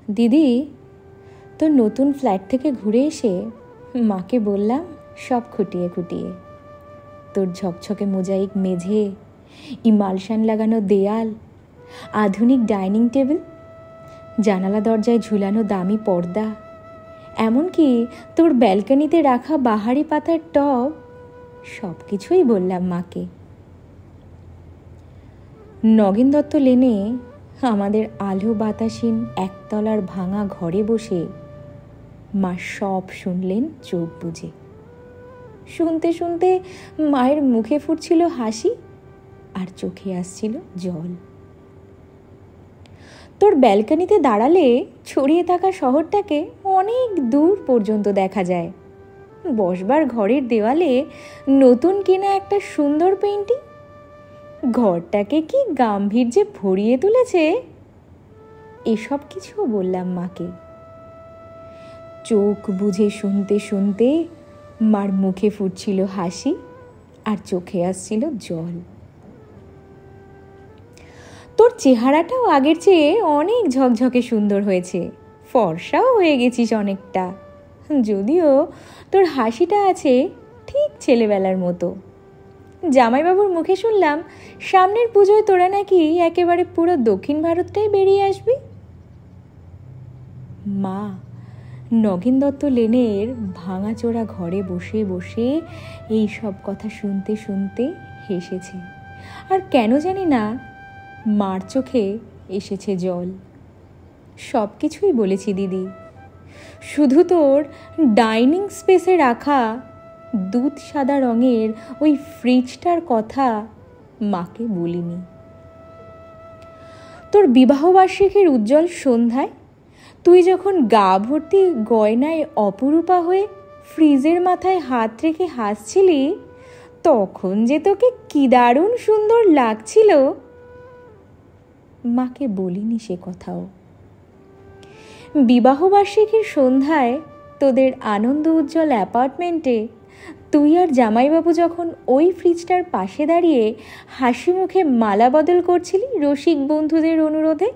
দিদি, তোর নতুন ফ্ল্যাট থেকে ঘুরে এসে মাকে বললাম সব খুঁটিয়ে খুঁটিয়ে। তোর ঝকঝকে মোজাইক মেঝে, ইমালশান লাগানো দেয়াল, আধুনিক ডাইনিং টেবিল, জানালা দরজায় ঝুলানো দামি পর্দা, এমনকি তোর ব্যালকনিতে রাখা বাহারি পাতার টব, সব কিছুই বললাম মাকে। নগেন দত্ত লেনে আমাদের আলো বাতাসীন একতলার ভাঙা ঘরে বসে মা সব শুনলেন চোখ বুজে। শুনতে শুনতে মায়ের মুখে ফুটছিল হাসি আর চোখে আসছিল জল। তোর ব্যালকনিতে দাঁড়ালে ছড়িয়ে থাকা শহরটাকে অনেক দূর পর্যন্ত দেখা যায়। বসবার ঘরের দেওয়ালে নতুন কেনা একটা সুন্দর পেইন্টিং ঘরটাকে কি গাম্ভীর্যে ভরিয়ে তুলেছে। এসব কিছুও বললাম মাকে। চোখ বুঝে শুনতে শুনতে মার মুখে ফুটছিল হাসি আর চোখে আসছিল জল। তোর চেহারাটাও আগের চেয়ে অনেক ঝকঝকে সুন্দর হয়েছে, ফর্সাও হয়ে গেছিস অনেকটা। যদিও তোর হাসিটা আছে ঠিক ছেলেবেলার মতো। জামাইবাবুর মুখে শুনলাম সামনের পুজোয় তোরা নাকি একেবারে পুরো দক্ষিণ ভারতটাই বেরিয়ে আসবি। মা নগেন দত্ত লেনের ভাঙাচোরা ঘরে বসে বসে এই সব কথা শুনতে শুনতে হেসেছে। আর কেন জানি না মার চোখে এসেছে জল। সব কিছুই বলেছি দিদি, শুধু তোর ডাইনিং স্পেসে রাখা দুধ সাদা রঙের ওই ফ্রিজটার কথা মাকে বলিনি। তোর বিবাহবার্ষিকীর উজ্জ্বল সন্ধ্যায় তুই যখন গা ভর্তি গয়নায় অপরূপা হয়ে ফ্রিজের মাথায় হাত রেখে হাসছিলি, তখন যে তোকে কি দারুণ সুন্দর লাগছিল, মাকে বলিনি সে কথাও। বিবাহবার্ষিকীর সন্ধ্যায় তোদের আনন্দ উজ্জ্বল অ্যাপার্টমেন্টে তুই আর জামাইবাবু যখন ওই ফ্রিজটার পাশে দাঁড়িয়ে হাসি মুখে মালা বদল করছিলি রসিক বন্ধুদের অনুরোধে,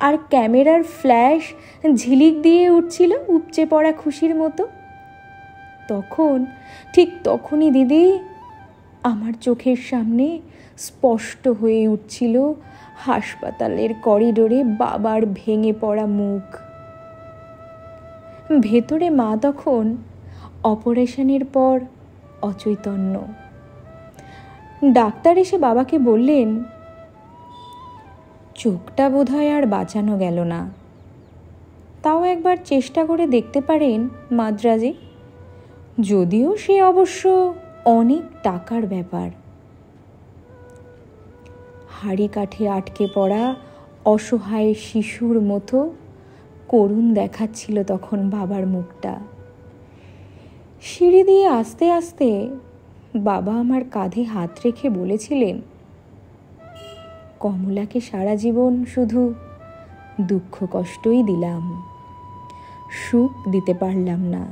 আর ক্যামেরার ফ্ল্যাশ ঝিলিক দিয়ে উঠছিল উপচে পড়া খুশির মতো, তখন ঠিক তখনই দিদি আমার চোখের সামনে স্পষ্ট হয়ে উঠছিল হাসপাতালের করিডোরে বাবার ভেঙে পড়া মুখ। ভেতরে মা তখন অপারেশনের পর অচৈতন্য। ডাক্তার এসে বাবাকে বললেন, চোখটা বোধহয় আর বাঁচানো গেল না, তাও একবার চেষ্টা করে দেখতে পারেন মাদ্রাজে, যদিও সে অবশ্য অনেক টাকার ব্যাপার। হাড়ি কাঠে আটকে পড়া অসহায় শিশুর মতো করুণ দেখাচ্ছিল তখন বাবার মুখটা। সিঁড়ি দিয়ে আস্তে আস্তে বাবা আমার কাঁধে হাত রেখে বলেছিলেন, কমলাকে সারা জীবন শুধু দুঃখ কষ্টই দিলাম, সুখ দিতে পারলাম না।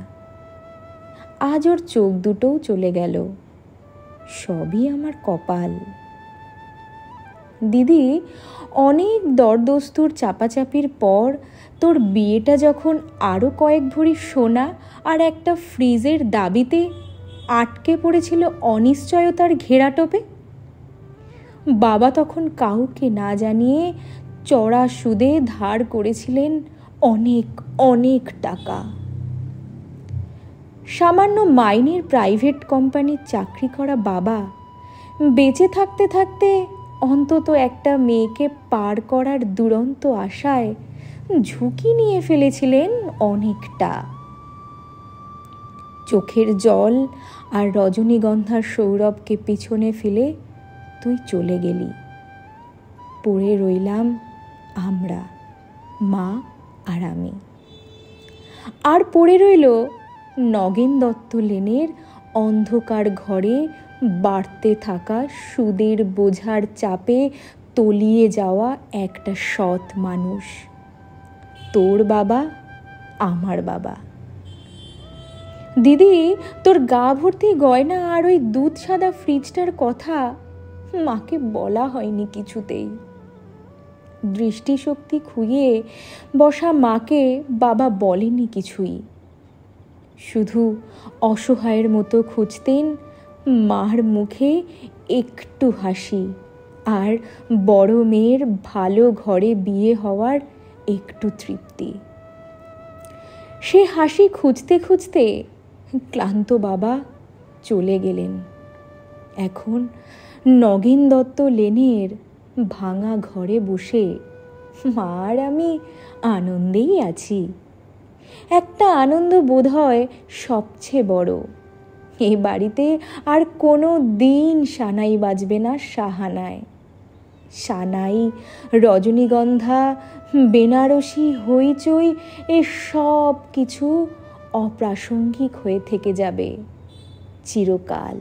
আজ ওর চোখ দুটোও চলে গেল, সবই আমার কপাল। দিদি, অনেক দরদস্তুর চাপাচাপির পর তোর বিয়েটা যখন আরও কয়েক ভরি সোনা আর একটা ফ্রিজের দাবিতে আটকে পড়েছিল অনিশ্চয়তার ঘেরাটোপে, বাবা তখন কাউকে না জানিয়ে চড়া সুদে ধার করেছিলেন অনেক অনেক টাকা। সামান্য মাইনের প্রাইভেট কোম্পানির চাকরি করা বাবা বেঁচে থাকতে থাকতে অন্তত একটা মেয়েকে পার করার দুরন্ত আশায় ঝুঁকি নিয়ে ফেলেছিলেন অনেকটা। চোখের জল আর রজনীগন্ধার সৌরভকে পিছনে ফেলে তুই চলে গেলি, পড়ে রইলাম আমরা, মা আর আমি। আর পড়ে রইল নগেন দত্ত লেনের অন্ধকার ঘরে বাড়তে থাকা সুদের বোঝার চাপে তলিয়ে যাওয়া একটা সৎ মানুষ, তোর বাবা, আমার বাবা। দিদি, তোর গা ভর্তি গয়না আর ওই দুধ সাদা ফ্রিজটার কথা মাকে বলা হয়নি কিছুতেই। দৃষ্টিশক্তি খুইয়ে বসা মাকে বাবা বলেনি কিছুই, শুধু অসহায়ের মতো খুঁজতেন মার মুখে একটু হাসি আর বড় মেয়ের ভালো ঘরে বিয়ে হওয়ার একটু তৃপ্তি। সে হাসি খুঁজতে খুঁজতে ক্লান্ত বাবা চলে গেলেন। এখন নগেন দত্ত লেনের ভাঙা ঘরে বসে মা আর আমি আনন্দেই আছি। একটা আনন্দ বোধহয় সবচেয়ে বড়, এ বাড়িতে আর কোনো দিন সানাই বাজবে না সাহানায়। সানাই, রজনীগন্ধা, বেনারসি, হইচই এ সব কিছু অপ্রাসঙ্গিক হয়ে থেকে যাবে চিরকাল।